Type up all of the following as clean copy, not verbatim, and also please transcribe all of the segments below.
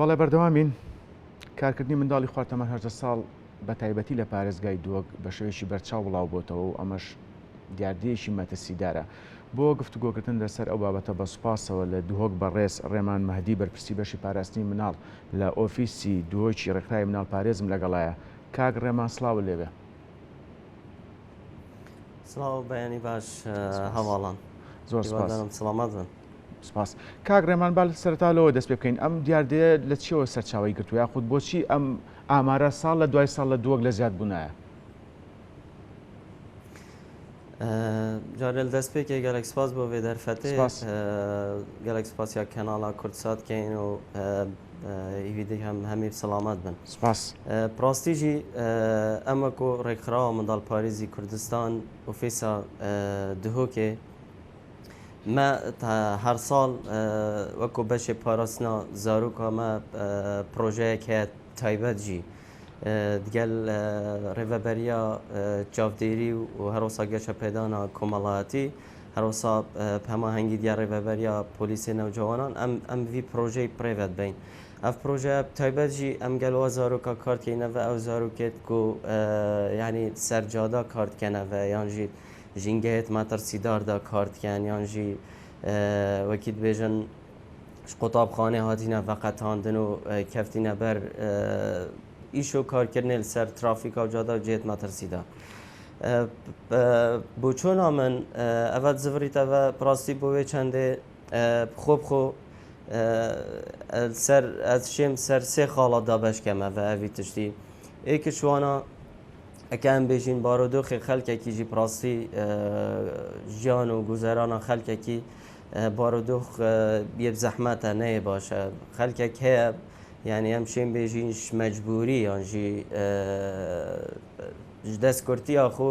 بەڵێ بەردەوامین کارکردنی منداڵی خواردەمە 18 ساڵ بە تایبەتی لە پارێزگای دووەک بە شێوەیەکی بەرچاو بڵاو بۆتەوە و ئەمەش دیاردەیەکی مەترسیدارە. بۆ گفتوگۆکردن لەسەر ئەو بابەتە بە سوپاسەوە لە دووهۆک بەڕێز ڕێمان مەهدی بەرپرسی بەشی پاراستنی مناڵ لە ئۆفیسی دووهۆکی ڕێکخراوی مناڵ پارێزم لەگەڵایە. کاک ڕێمان سڵاو لێبێ. سڵاو بەیانی باش هەواڵان زۆر سڵامەت بن. سپاس. کاک ڕێمان با سەرەتالەوە دەست پێ بکەین ئەم دیاردەیە لە چیەوە سەرچاوی گرتو یاخود بۆچی ئەم ئامارە ساڵ لە دوای ساڵ لە دووەک لە زیاد بوونایە؟ جارێ دەست پێکێ گەلێک سپاس بۆ وێ دەرفەتێ گەلێک سپاسیا کەناڵا کورتساتکەین و ئیویدی هەمی سەلامەت بن. سپاس. پڕاستیژی ئەمە و ڕێکخراوە منداڵ پارێزی کوردستان ئۆفیسا دهۆکێ ما هەر ساڵ وەکو بەشێ پاراستنا زارۆکەمە پرۆژەیەک هەیە تایبەت جی دیگەل ڕێڤەبەریە چاودێری و هەروەسا گەشە پێدانا کۆمەڵایەتی هەروەسا هەماهەنگی دیار ڕێڤەبەریە پۆلیسی نەوجەوانان ئەم وی پرۆژەی پرێڤەت بین. ئەف پرۆژە تایبەت جی ئەم گەلوە زارۆکە کارتکەینەوە ئەو زارۆکێت و ینی سەرجادا کارتکەنەوە یانژی ژینگەیت مەترسیداردا کارتکەن یانژی وەکی بێژن قوتابخانە هاتینە ڤەقەتاندن و کەفتینە بەر ئیش و کارکردنێ لەسەر ترافیکا و جادا و جێت مەترسیدا. بۆ چۆنا من ئەڤەت زڤریتەوە پڕاستی بۆ وێ چەندێ خۆب خۆ سەر ئەس شێم سەر سێ خاڵەتدا بەشکەمەوە ئەوی تشتی ئێکە شوانە ئەکەم بێژین بارودۆخی خەلکێکیژی پڕاستی ژیان و گوزەرانە خەلکێکی بارودۆخ بێ زەحمەتە نەیە باشە خەلکێک هەیە یعنی ئەم شێم بێژینش مەجبوری یانژی دەستکورتیا خۆ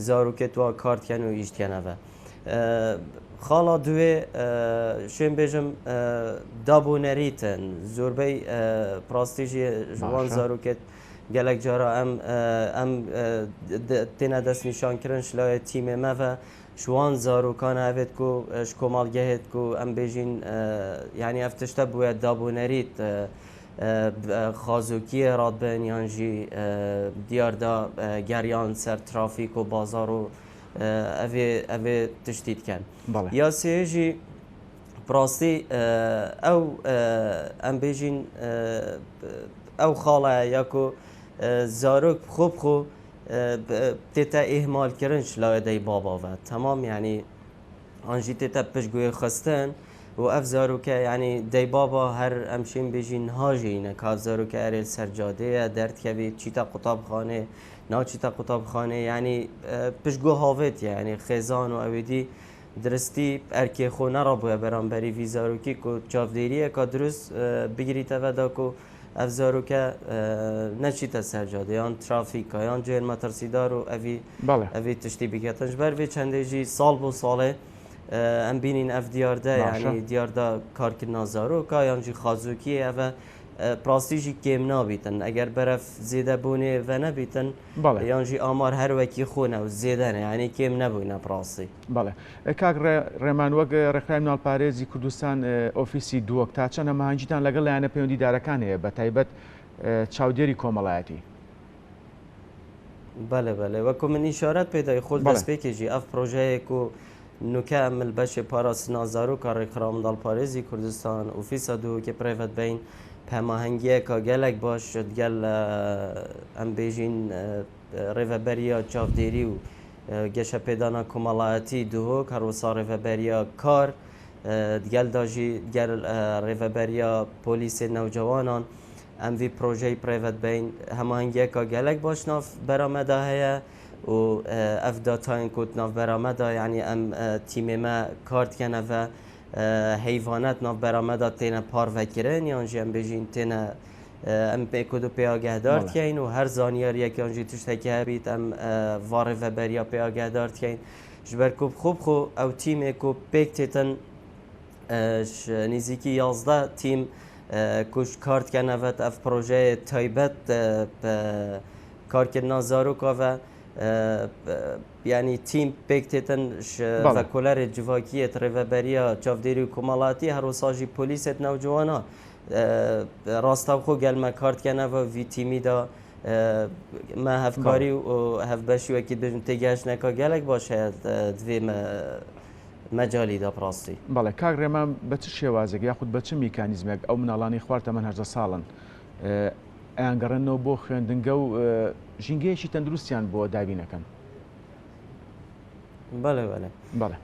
زارۆکێتوە کارتکەن و ئیشتکەنەوە. خاڵا دوێ شوێن بێژم دابوونەریتن زۆربەی پڕاستیژی ژوان زارۆکێت gelek cara em têne destnîşankirin ji layê tîmê me ve ji wan zarokan evêt ku ji komalgehê ku em bêjin yanî ev tişte bûye dabûnerî xazokiyê radbin yan jî diyar da geriyan ser trafîk û bazar û evê tiştî dikin. Ya sê jî rastî ew em bêjin ew xala ya ku زارۆک خوب خۆ تێتە ئێهمالکردن شلایەدەی باباوە تەمام یعنی ئەنجی تێتە پشتگوێ خستن و ئەف زارۆکە یعنی دەی بابا هەر ئەمشین بێژین هاژینە کا زارۆکە ئەرێ سەرجادەیە دەردکەوی چیتە قوتابخانێ ناچیتە قوتابخانێ یعنی پشتگوێ هاوێت یعنی خێزان و ئەوێدی درستی ئەرکێ خۆ نەڕابووە بەرامبەری وی زارۆکی و چاودێریە کا دروست بگریتەوەدا و ئەف زارۆکە نەچیتە سەرجادە یان ترافیکە یان جێن مەترسیدار و ئەوی تشتی بکەتەش بەر بێ چەندێژی ساڵ بۆ ساڵێ ئەم بینین ئەف دیاردە یعنی دیاردا کارکردنا زارۆکە یانجی خازووکی ئەvە پراستیژی کێم نابیتن ئەگەر بەرەف زێدە بوونێ ڤە نەبیتن یانژی ئامار هەروەکی خۆنە و زێدەنە ینی کێم نەبووینە پراستی. بەڵێ کاک ڕێمان وەک ڕێکخراوی مناڵ پارێزی کوردستان ئۆفیسی دووەک تا چەندە ماهەنگیتان لەگەڵ لایەنە پەیوەندیدارەکان هەیە بە تایبەت چاودێری کۆمەڵایەتی؟ بەڵێ بەڵێ وەکو من ئیشارەت پێدای خۆت دەستپێکێژی ئەف پرۆژەیەک و نوکە ئەمل بەشێ پاراستنا زارۆکە ڕێکخراوە منداڵ پارێزی کوردستان ئۆفیسە دووەکێ پرێڤەت بین پەماهەنگیەکە gelek baş gel em bêjin rêveberiya çavdêrî û geşepêdana komalayetî dihok her wisa rêveberiya kar gel da jî gel rêveberiya polîsê newcewanan em vî projeyê prêvet bêin hemahengiyeka gelek baş nav bera me da heye û ev datayên ku nav bera me da yanî em tîmê me kar dikene ve heyvanet nav berameda têne parvekirin yan jî em bêjin têne em pêk du pêyagehedar dikeyn û her zaniyariyek yan jî tiştekî hebît em va rêveberiya pêyagehedar dikeyn ji ber ku xûb xwe ew tîmê ku pêk têtin nîzîkî 11 tîm ku ji kar dikene vet ev projeyê taybet karkirina zaroka ve yani tîm pêk têtin ji vekolerê civakiyê rêveberiya çavdêrî û komalatî her wisa jî polîsê newcewana ڕاستە خۆ گەلمە کارتکەنەوە ڤیتیمیدا ما هەفکاری و هەفبەشی وەکی بژن تێگەشتنەکە گەلێک باشە دوێ مەجالیدا پڕاستی. بەڵێ کاک ڕێمان بە چ شێوازێک یاخود بە چ میکانیزمێک ئەو مناڵانی خوارد تەمەەن 10 ساڵن ئەیانگەڕێنەوە بۆ خوێندنگە و ژینگەیەکی تەندروستیان بۆ دابینەکەن. بەڵێ بەڵێ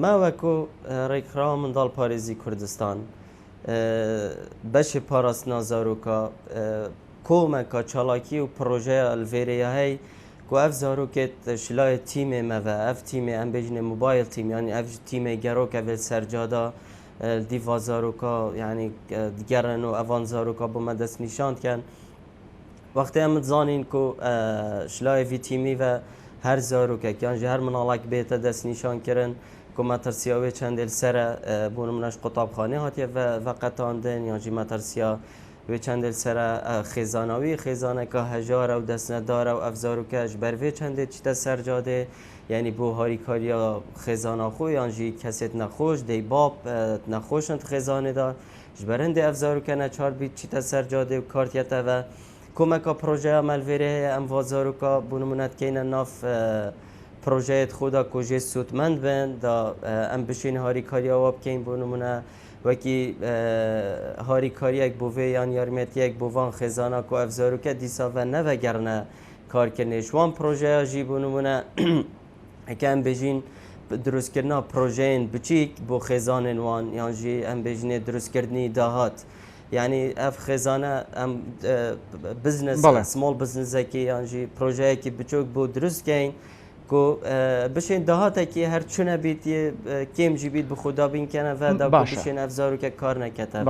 ماوەکو ڕێکخراوە منداڵ پارێزی کوردستان بەشی پاراستنا زارۆکە کۆمەکە چالاکی و پرۆژەیە ئەلڤێرەیە هەی کو ئەف زارۆکێت شلای تیمێ مەڤە ئەف تیمێ ئەم بێژنێ موبایل تیم یانی ئەف تیمێ گەرۆکە بێت سەرجادا دیڤا زارۆکە یعنی گەڕن و ئەڤان زارۆکە بۆ مە دەست نیشاندکەن وەختەیە ئەمت زانین کو شلایڤی تیمی و هەر زارۆکێک یانجی هەر مناڵک بێتە دەست نیشانکردن کو مەترسیاوێ چەندێل سەرە بۆ نمونەش قوتابخانەی هاتیە ڤەقەتاندن یانجی مەترسیا وێ چەندێل سەرە خێزانەوی خێزانەکە هەژارە و دەستنەدارە و ئەف زارۆکەش بەرێ چەندێک چیتە سەرجادێ یعنی بۆ هاریکاریە خێزانە خۆ یانجی کەسێت نەخۆش دەی باب نەخۆشند خێزانێدا ji berindê ev zarokê neçar bî çîte sercadê û kartiyete ve komeka projeya melvêrê heye em va zaroka bû nimûne dikeyne nav projeyê xwe da ku jê sûtmend bin da em bişên harîkariya wa bikeyne bû nimûne wekî harîkariyek bû vê yan yarmêtiyek bû van xêzana ku ev zaroke dîsa ve nevegerine karkirinê ji wan projeya jî bû nimûne heke em bêjîn دروستکردنا پروژین بچیک بۆ خێزانên wan yan jî em bêjinê drûstkirdنی dahat yani ev xêzane em biznes small businessekî yan jî projeyekî biçûk bû drûstkeyn ku bişên dahatekî her çune bîtiye kêm jî bît bi xwedabînkene ve da bişên ev zarokek kar nekete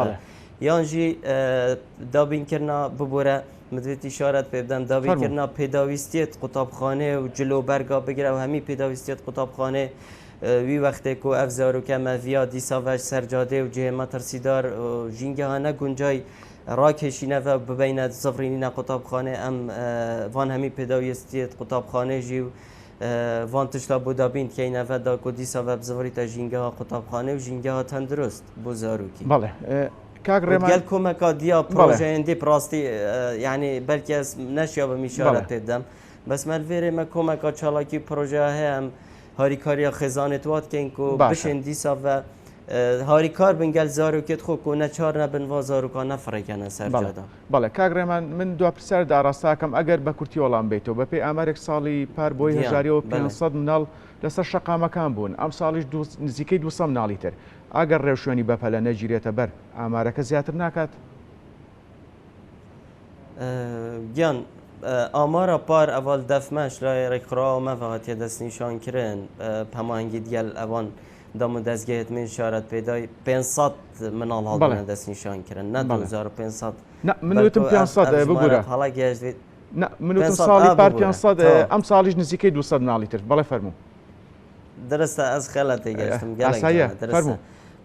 yan jî dabînkirina bibûre مدوێت ئیشارەت پێ بدەم دابینکردنا پێداویستیت قوتابخانێ و جلۆبەرگا بگرە و هەمی پێداویستیت قوتابخانێ وی وەختێک و ئەف زارۆکە مەڤیا دیساڤەش سەرجادێ و جێ مەترسیدار ژینگەها نەگونجای ڕاکێشینەوە ببینە زەڤڕینینە قوتابخانێ ئەم وان هەمی پێداویستیت قوتابخانێ ژی و وان تشتا بۆ دابین کەینەڤەدا و دیساڤە بزەڤڕیتە ژینگەها قوتابخانێ و ژینگەها تەندروست بۆ زارۆکی گەل کۆمەکە دیا پرۆژەیەندی پڕاستی یعنی بەلکی ئەس نەشیا بە میشارەت پێدەم بەس مەلڤێرێ مە کۆمەکە چاڵاکی پرۆژە هەیە ئەم هاریکاریە خێزانێت واتکەین و بشێن دیسا بە هاریکار بن گەل زارۆکێت خۆ و نەچار نەبن وا زارۆکە نەفڕێکەنە سەرجادا بەڵێ کاگڕێمان من دو پرسەر داڕاستاکەم ئەگەر بە کورتی وەڵام بێتەوە بە پێی ئامارێک ساڵی پار بۆی هەژاریەوە 500 مناڵ لەسەر شەقامەکان بوون ئەم ساڵیش نزیکەی 200 مناڵی تر ئەگەر ڕێوشێنی بەپەلە نەگیرێتە بەر ئامارەکە زیاتر ناکات گیان ئامارە پار ئەڤال دەفمەش لای ڕێکخراوە مەڤەهاتیە دەستنیشانکردن هەماهەنگی دیگەل ئەوان دەم و دەستگەیت من شارەت پێدای 500 مناڵ هەڵبوونە دەستنیشانکردن نە 2500 منوتم 500 بگورە هەڵا گەشت منوتم ساڵی پار 500 ئەم ساڵیش نزیکەی 200 مناڵی تر بەڵێ فەرموو درستە ئەس خەلەتی گەشتم گەلێک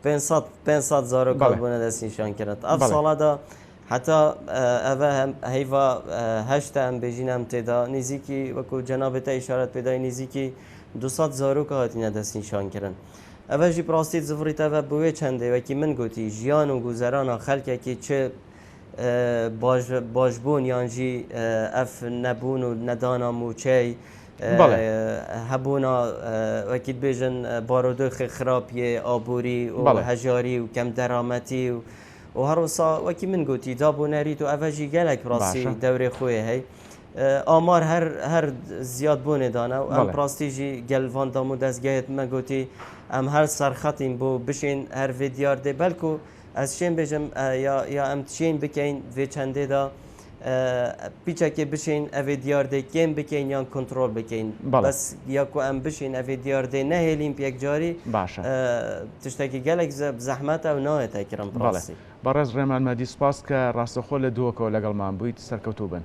500 زارۆک هەڵبوونە دەستنیشانکردن ئەف ساڵەدا حتا ئەvە هەیڤە هەشتا ئەم بێژینەم تێدا نزیکی وەکو جەنابێتە ئیشارەت پێدای نزیکی 200 زارۆکە هاتینە دەستنیشانکردن ئەvەژی پڕاستی زڤڕیتەوە بوێ چەندێوەکی من گوتی ژیان و گوزەرانە خەلکێکی چ باشبوون یانجی ئەف نەبوون و نەدانا موچەی هەبوونا وەکی بێژن بارۆدۆخی خراپیێ ئابووری و هەژاری و کەم دەرامەتی و هەروسا وەکی من گوتی دابوونەریت و ئەvەژی گەلێک ڕاستی دەورێ خۆی هەی ئامار هەر زیاد بوونێدانە و ئەم پراستیژی گەلڤاندام و دەستگەیت مەگوتی ئەم هەر سەرخەتین بۆ بشین هەر vê diyar dê belku ez şên bêjim ya em şên bikeyn vê çendêda pîçekê bişên evê diyar dê kêm bikeyn yan kontrol bikeyn bes ya ku em bişên evê diyar dê nehêlîn yekcarî tiştekî gelek zehmet ew nayê tekirin بەڕێز ڕێمان مەدی سپاس کە ڕاستەخۆ لە دووەکەوە لەگەڵمان بوویت سەرکەوتوو بن